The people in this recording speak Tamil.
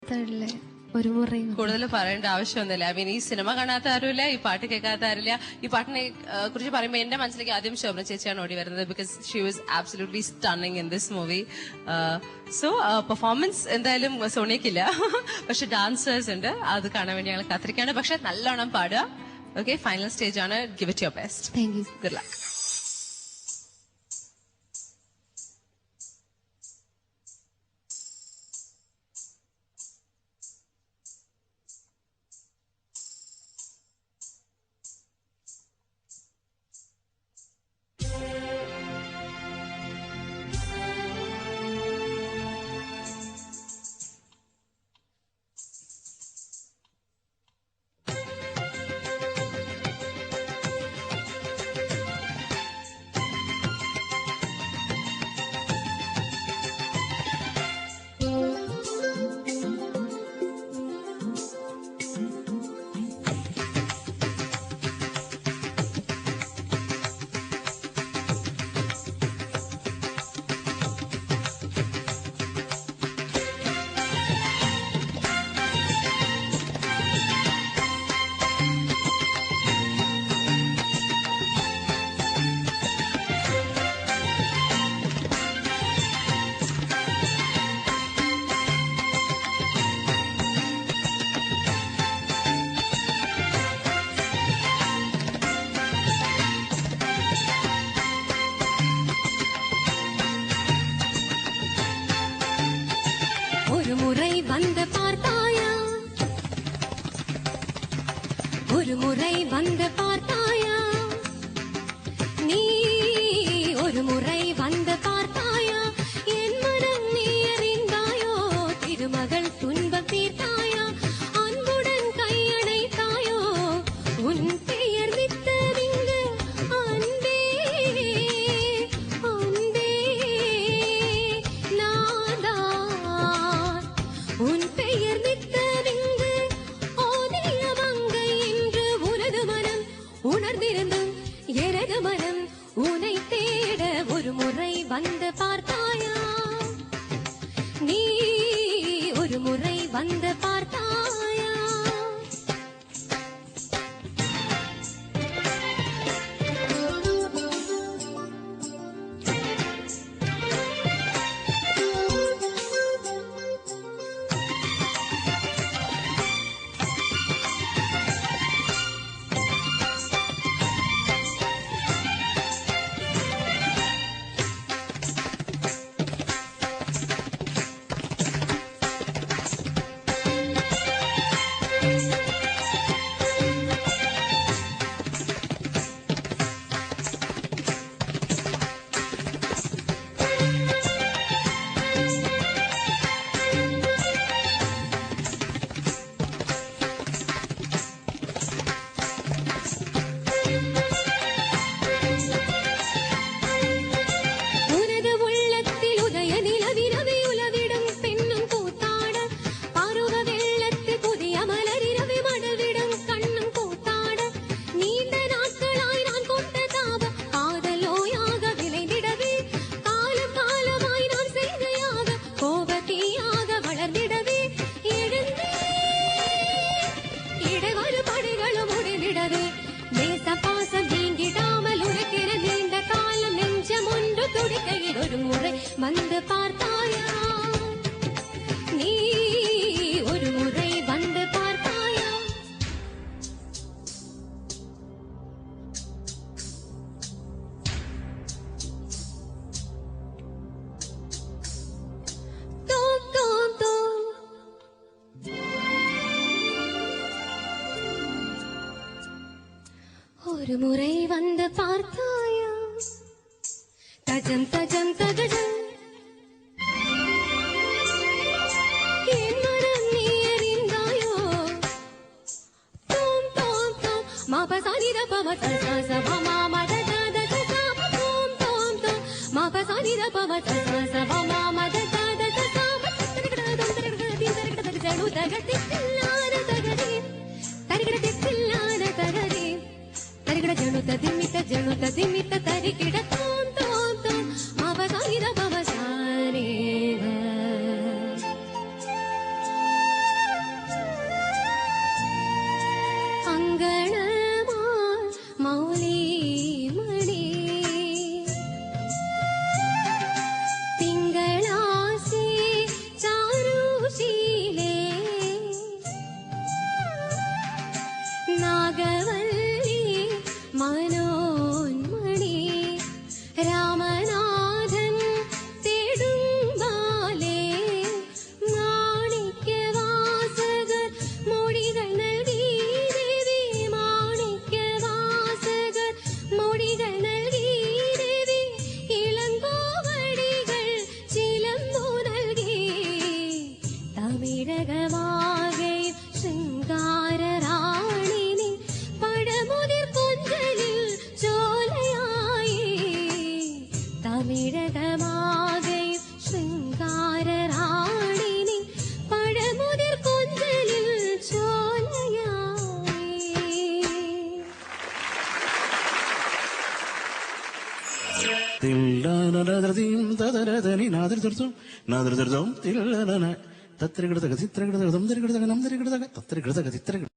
തേർഡിലെ ഒരു മുറൈ കൂടുതൽ പറയേണ്ട ആവശ്യമൊന്നുമില്ല. ഐ മീൻ ഈ സിനിമ കാണാത്ത ആരുമില്ല, ഈ പാട്ട് കേൾക്കാത്ത ആരില്ല. ഈ പാട്ടിനെ കുറിച്ച് പറയുമ്പോൾ എന്റെ മനസ്സിലേക്ക് ആദ്യം ശോഭന ചേച്ചിയാണ് ഓടി വരുന്നത്. Because she was absolutely stunning in this movie. So performance എന്തായാലും സോണിയക്കില്ല, പക്ഷെ ഡാൻസേഴ്സ് ഉണ്ട്, അത് കാണാൻ വേണ്ടി ഞങ്ങൾ കാത്തിരിക്കുകയാണ്. പക്ഷെ നല്ലോണം പാടുക. ഓക്കെ, ഫൈനൽ സ്റ്റേജ് ആണ്. Give it your best. Thank you. Good luck. ஒரு முறை வந்து பார்த்தாயா, ஒரு முறை வந்து பார்த்தாயா, நீ ஒரு முறை வந்து பார்த்தாயா, என் மனம் நீ அறிந்தாயோ, திருமகள் துன்பம் தீர்த்தாயா, அன்புடன் கையணைத்தாயோ, உன் பெயர் நித்தவிங்கு அன்பே அன்பே நான்தான் உன் பெயர் நித்தவிங்கு ஓதிய மங்கை என்று உனது மனம் உணர்ந்திருந்தும் எனது மனம் உனை தேட ஒரு முறை வந்து பார்த்தாயா, நீ ஒரு முறை வந்து பார்த்தாயா. உனது உள்ளத்தில் உதய நிலவிரவி உலவிடும் பெண்ணும் கூத்தாட, பாருக வெள்ளத்தில் புதிய மலரிரவி மடவிடும் கண்ணும் கூத்தாட, நீண்ட நாட்களாய் நான் கொண்ட தாப காதலோயாக விளைந்திடவே, காலம் காலமாய் நான் செய்கையாக கோபத்தீயாக வளர்ந்திடவே, எழுந்தே இடைவரு படைகளும் முடிந்திடவே, நேச பாசம் நீங்கிடாமல் உனக்கென நீண்ட காலம் நெஞ்சம் ஒன்று துடிக்கையில் ஒரு முறை வந்து பார்த்தாயா, நீ ஒரு முறை வந்து பார்த்தாயா. தோம் தோம் தோம் ஒரு முறை வந்து பார்த்தாயா, தஜம் தஜம் தகஜம் என் மனம் நீ அறிந்தாயோ, தோம் தோம் தோம் மாபசானி ரபம தச பமா மத தத தச தோம் தோம் தோம் மாபசானி ரபம தச பமா மத தத தச தரிகடதம் தரிகடதின் தரிகடதக ஜடு தகதில்லாத தகதி தரிகடதில்லாத தகதி தரிகட ஜனுத திமித்த தரிகிட தோம் தோம் தோம் மாபசானி ரபம சாரே തമിഴകമാകെ ശൃംഗാരറാണിനി പഴമുതിർ കൊഞ്ചലിൽ ചോലയായി തമിഴകമാകെ ശൃംഗാരറാണിനി പഴമുതിർ കൊഞ്ചലിൽ ചോലയായി. തത്തിരികിടതക ചിത്രകിടതക തം തിരികിടതക നം തിരികിടതക തത്തിരികിടതക ചിത്രകിട